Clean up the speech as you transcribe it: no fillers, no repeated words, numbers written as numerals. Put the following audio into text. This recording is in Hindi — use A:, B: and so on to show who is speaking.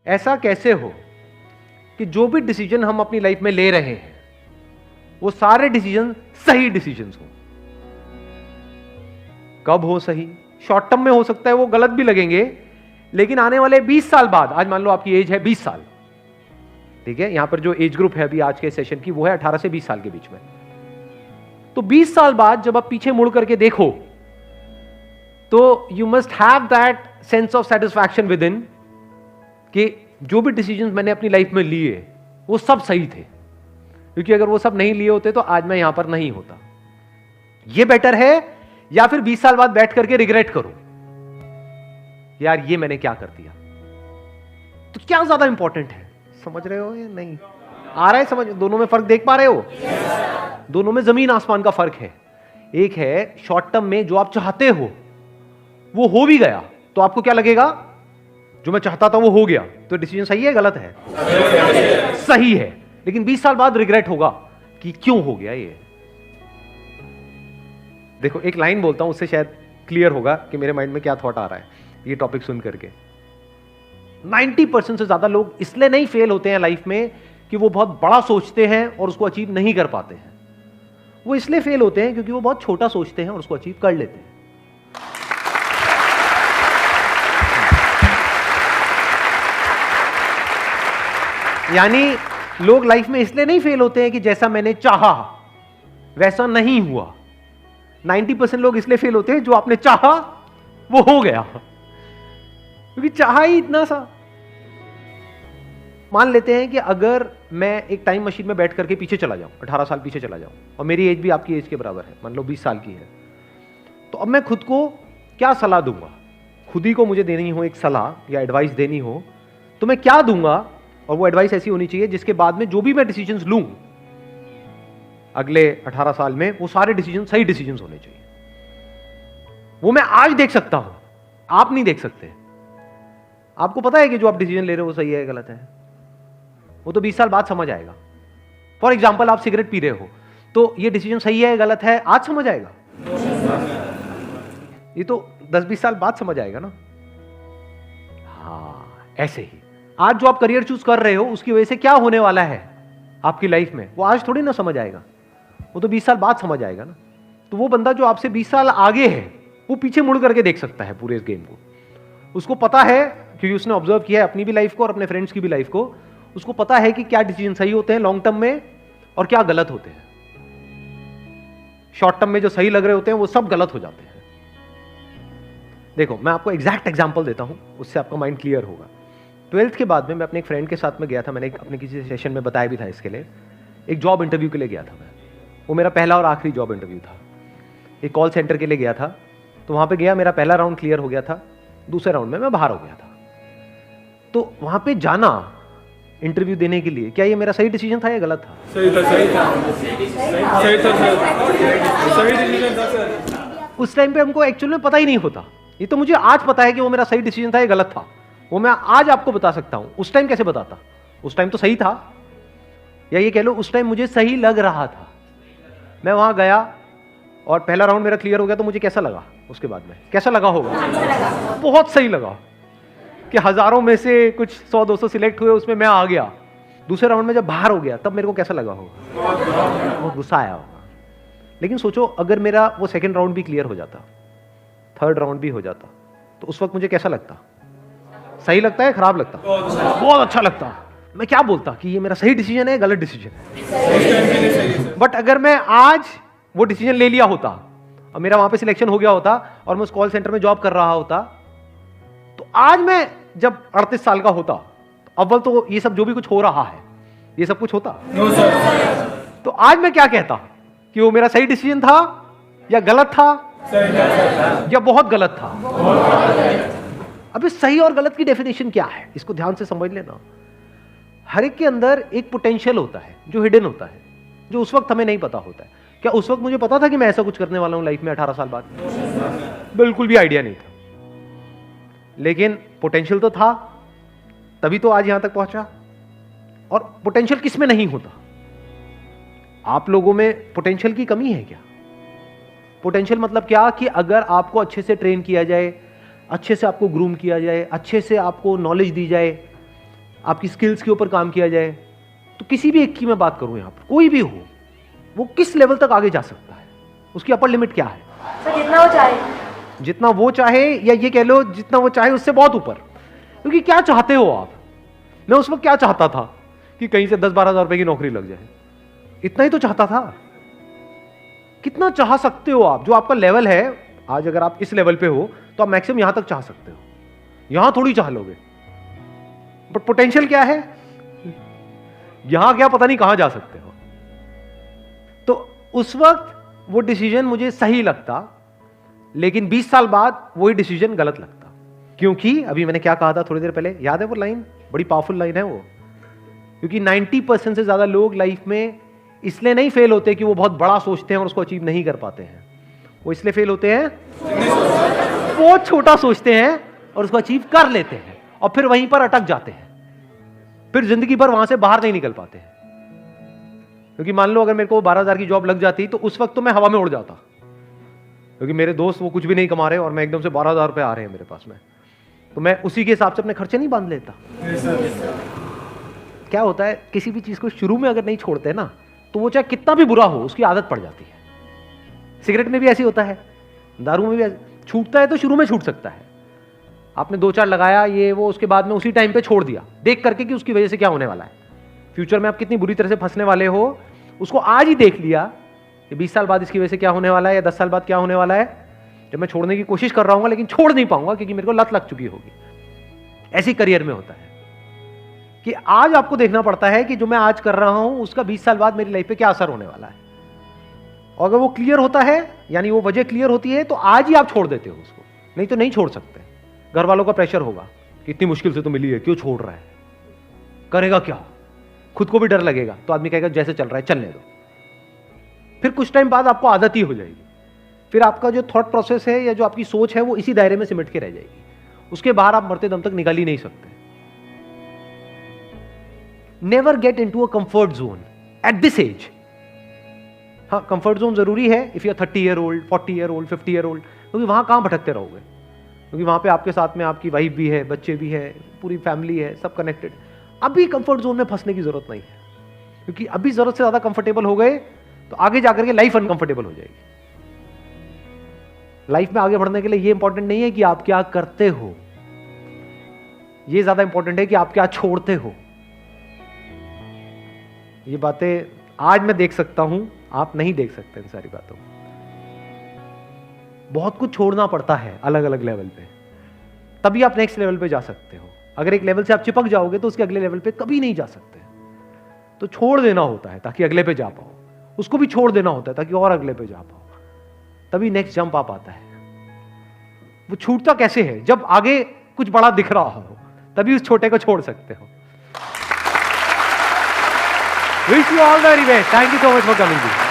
A: ऐसा कैसे हो कि जो भी डिसीजन हम अपनी लाइफ में ले रहे हैं वो सारे डिसीजन सही डिसीजंस हो। कब हो सही? शॉर्ट टर्म में हो सकता है वो गलत भी लगेंगे, लेकिन आने वाले 20 साल बाद, आज मान लो आपकी एज है 20 साल, ठीक है, यहां पर जो एज ग्रुप है अभी आज के सेशन की वो है 18 से 20 साल के बीच में। तो 20 साल बाद जब आप पीछे मुड़ करके देखो तो you must have that sense of satisfaction with in कि जो भी डिसीजंस मैंने अपनी लाइफ में लिए वो सब सही थे, क्योंकि अगर वो सब नहीं लिए होते तो आज मैं यहां पर नहीं होता। ये बेटर है या फिर 20 साल बाद बैठ करके रिग्रेट करो यार ये मैंने क्या कर दिया। तो क्या ज्यादा इंपॉर्टेंट है? समझ रहे हो या नहीं? आ रहा है समझ? दोनों में फर्क देख पा रहे हो? दोनों में जमीन आसमान का फर्क है। एक है शॉर्ट टर्म में जो आप चाहते हो वो हो भी गया तो आपको क्या लगेगा? जो मैं चाहता था वो हो गया, तो डिसीजन सही है गलत है? सही है। लेकिन 20 साल बाद रिग्रेट होगा कि क्यों हो गया ये। देखो एक लाइन बोलता हूं, उससे शायद क्लियर होगा कि मेरे माइंड में क्या थॉट आ रहा है ये टॉपिक सुन करके। 90% से ज्यादा लोग इसलिए नहीं फेल होते हैं लाइफ में कि वो बहुत बड़ा सोचते हैं और उसको अचीव नहीं कर पाते हैं। वो इसलिए फेल होते हैं क्योंकि वो बहुत छोटा सोचते हैं और उसको अचीव कर लेते हैं। यानी लोग लाइफ में इसलिए नहीं फेल होते हैं कि जैसा मैंने चाहा वैसा नहीं हुआ। 90% लोग इसलिए फेल होते हैं जो आपने चाहा वो हो गया, क्योंकि चाहा ही इतना सा। मान लेते हैं कि अगर मैं एक टाइम मशीन में बैठ करके पीछे चला जाऊं, 18 साल पीछे चला जाऊं, और मेरी एज भी आपकी एज के बराबर है, मान लो 20 साल की है, तो अब मैं खुद को क्या सलाह दूंगा? खुद ही को मुझे देनी हो एक सलाह या एडवाइस देनी हो तो मैं क्या दूंगा? और वो एडवाइस ऐसी होनी चाहिए जिसके बाद में जो भी मैं डिसीजंस लूं अगले 18 साल में वो सारे डिसीजन सही डिसीजंस होने चाहिए। वो मैं आज देख सकता हूं, आप नहीं देख सकते। आपको पता है कि जो आप डिसीजन ले रहे हो वो सही है गलत है? वो तो 20 साल बाद समझ आएगा। फॉर एग्जाम्पल आप सिगरेट पी रहे हो तो ये डिसीजन सही है गलत है आज समझ आएगा? ये तो 10-20 साल बाद समझ आएगा ना। हाँ, ऐसे ही आज जो आप करियर चूज कर रहे हो उसकी वजह से क्या होने वाला है आपकी लाइफ में वो आज थोड़ी ना समझ आएगा, वो तो 20 साल बाद समझ आएगा ना। तो वो बंदा जो आपसे 20 साल आगे है वो पीछे मुड़ करके देख सकता है पूरे इस गेम को। उसको पता है क्योंकि उसने ऑब्जर्व किया है अपनी भी लाइफ को और अपने फ्रेंड्स की भी लाइफ को। उसको पता है कि क्या डिसीजन सही होते हैं लॉन्ग टर्म में और क्या गलत होते हैं। शॉर्ट टर्म में जो सही लग रहे होते हैं वो सब गलत हो जाते हैं। देखो मैं आपको एग्जैक्ट एग्जांपल देता हूं, उससे आपका माइंड क्लियर होगा। 12th के बाद में मैं अपने एक फ्रेंड के साथ में गया था, मैंने अपने किसी सेशन में बताया भी था इसके लिए। एक जॉब इंटरव्यू के लिए गया था मैं, वो मेरा पहला और आखिरी जॉब इंटरव्यू था। एक कॉल सेंटर के लिए गया था, तो वहां पे गया, मेरा पहला राउंड क्लियर हो गया था, दूसरे राउंड में मैं बाहर हो गया था। तो वहां पे जाना इंटरव्यू देने के लिए, क्या ये मेरा सही डिसीजन था या गलत था?
B: सही था, सही था, सही था सर, सही डिसीजन था सर।
A: उस टाइम पे हमको एक्चुअल में पता ही नहीं होता। ये तो मुझे आज पता है कि वो मेरा सही डिसीजन था या गलत था, वो मैं आज आपको बता सकता हूं। उस टाइम कैसे बताता? उस टाइम तो सही था, या ये कह लो उस टाइम मुझे सही लग रहा था। मैं वहां गया और पहला राउंड मेरा क्लियर हो गया, तो मुझे कैसा लगा? उसके बाद में कैसा लगा होगा? बहुत सही लगा कि हजारों में से कुछ 100-200 सिलेक्ट हुए, उसमें मैं आ गया। दूसरे राउंड में जब बाहर हो गया तब मेरे को कैसा लगा होगा? बहुत गुस्सा आया होगा। लेकिन सोचो अगर मेरा वो सेकंड राउंड भी क्लियर हो जाता, थर्ड राउंड भी हो जाता, तो उस वक्त मुझे कैसा लगता? सही लगता है खराब लगता? बहुत अच्छा लगता। मैं क्या बोलता कि ये मेरा सही डिसीजन है गलत डिसीजन है। बट अगर मैं आज वो डिसीजन ले लिया होता और मेरा वहां पे सिलेक्शन हो गया होता और मैं उस कॉल सेंटर में जॉब कर रहा होता, तो आज मैं जब 38 साल का होता, अव्वल तो ये सब जो भी कुछ हो रहा है ये सब कुछ होता, तो आज मैं क्या कहता कि वो मेरा सही डिसीजन था या गलत था या बहुत गलत था। अब इस सही और गलत की डेफिनेशन क्या है इसको ध्यान से समझ लेना। हर एक के अंदर एक पोटेंशियल होता है जो हिडन होता है, जो उस वक्त हमें नहीं पता होता है। क्या उस वक्त मुझे पता था कि मैं ऐसा कुछ करने वाला हूं लाइफ में 18 साल बाद? बिल्कुल भी आइडिया नहीं था, लेकिन पोटेंशियल तो था, तभी तो आज यहां तक पहुंचा। और पोटेंशियल किस में नहीं होता? आप लोगों में पोटेंशियल की कमी है क्या? पोटेंशियल मतलब क्या कि अगर आपको अच्छे से ट्रेन किया जाए, अच्छे से आपको ग्रूम किया जाए, अच्छे से आपको नॉलेज दी जाए, आपकी स्किल्स के ऊपर काम किया जाए, तो किसी भी एक की मैं बात करूं यहां पर, कोई भी हो, वो किस लेवल तक आगे जा सकता है, उसकी अपर लिमिट क्या है?
C: सर जितना वो चाहे।
A: जितना वो चाहे, या ये कह लो जितना वो चाहे उससे बहुत ऊपर। क्योंकि क्या चाहते हो आप? मैं उस वक्त क्या चाहता था कि कहीं से 10-12 हज़ार रुपए की नौकरी लग जाए, इतना ही तो चाहता था। कितना चाह सकते हो आप? जो आपका लेवल है आज, अगर आप इस लेवल पे हो तो आप मैक्सिमम यहां तक चाह सकते हो, यहां थोड़ी चाह लोगे। बट पोटेंशियल क्या है, यहां क्या पता नहीं कहां जा सकते हो। तो उस वक्त वो डिसीजन मुझे सही लगता, लेकिन 20 साल बाद वही डिसीजन गलत लगता। क्योंकि अभी मैंने क्या कहा था थोड़ी देर पहले, याद है वो लाइन? बड़ी पावरफुल लाइन है वो। क्योंकि 90% से ज्यादा लोग लाइफ में इसलिए नहीं फेल होते कि वो बहुत बड़ा सोचते हैं और उसको अचीव नहीं कर पाते हैं, वो इसलिए फेल होते हैं बहुत छोटा सोचते हैं और उसको अचीव कर लेते हैं और फिर वहीं पर अटक जाते हैं, फिर जिंदगी भर वहां से बाहर नहीं निकल पाते हैं। क्योंकि मान लो अगर मेरे को 12,000 की जॉब लग जाती तो उस वक्त तो मैं हवा में उड़ जाता, क्योंकि मेरे दोस्त वो कुछ भी नहीं कमा रहे और मैं एकदम से 12,000 रुपए आ रहे हैं मेरे पास में, तो मैं उसी के हिसाब से अपने खर्चे नहीं बांध लेता। क्या होता है, किसी भी चीज को शुरू में अगर नहीं छोड़ते ना, तो वो चाहे कितना भी बुरा हो उसकी आदत पड़ जाती है। सिगरेट में भी ऐसे होता है, दारू में भी छूटता है तो शुरू में छूट सकता है, आपने 2-4 लगाया ये वो, उसके बाद में उसी टाइम पे छोड़ दिया देख करके कि उसकी वजह से क्या होने वाला है, फ्यूचर में आप कितनी बुरी तरह से फंसने वाले हो, उसको आज ही देख लिया कि 20 साल बाद इसकी वजह से क्या होने वाला है या 10 साल बाद क्या होने वाला है, जब मैं छोड़ने की कोशिश कर रहा हूं लेकिन छोड़ नहीं पाऊंगा क्योंकि मेरे को लत लग चुकी होगी। ऐसी करियर में होता है कि आज आपको देखना पड़ता है कि जो मैं आज कर रहा हूं उसका 20 साल बाद मेरी लाइफ पे क्या असर होने वाला है, और अगर वो क्लियर होता है, यानी वो वजह क्लियर होती है, तो आज ही आप छोड़ देते हो उसको, नहीं तो नहीं छोड़ सकते। घर वालों का प्रेशर होगा कि इतनी मुश्किल से तो मिली है, क्यों छोड़ रहा है, करेगा क्या, खुद को भी डर लगेगा, तो आदमी कहेगा जैसे चल रहा है चलने दो। फिर कुछ टाइम बाद आपको आदत ही हो जाएगी, फिर आपका जो थॉट प्रोसेस है या जो आपकी सोच है वो इसी दायरे में सिमट के रह जाएगी, उसके बाहर आप मरते दम तक निकल ही नहीं सकते। Never get into a comfort zone at this age. हाँ, कंफर्ट जोन जरूरी है if you are 30 year old, 40 year old, 50 year old, क्योंकि वहां कहां भटकते रहोगे, क्योंकि वहां पे आपके साथ में आपकी वाइफ भी है, बच्चे भी है, पूरी फैमिली है, सब कनेक्टेड। अभी कंफर्ट जोन में फंसने की जरूरत नहीं है, क्योंकि अभी जरूरत से ज्यादा कंफर्टेबल हो गए तो आगे जाकर के लाइफ अनकंफर्टेबल हो जाएगी। लाइफ में आगे बढ़ने के लिए ये इंपॉर्टेंट नहीं है कि आप क्या करते हो, ये ज्यादा इंपॉर्टेंट है कि आप क्या छोड़ते हो। ये बातें आज मैं देख सकता हूं, आप नहीं देख सकते इन सारी बातों। बहुत कुछ छोड़ना पड़ता है अलग अलग लेवल पे, तभी आप नेक्स्ट लेवल पे जा सकते हो। अगर एक लेवल से आप चिपक जाओगे तो उसके अगले लेवल पे कभी नहीं जा सकते। तो छोड़ देना होता है ताकि अगले पे जा पाओ, उसको भी छोड़ देना होता है ताकि और अगले पे जा पाओ, तभी नेक्स्ट जंप आ पाता है। वो छूटता कैसे है? जब आगे कुछ बड़ा दिख रहा हो, तभी उस छोटे को छोड़ सकते हो। Wish you all the very best. Thank you so much for coming.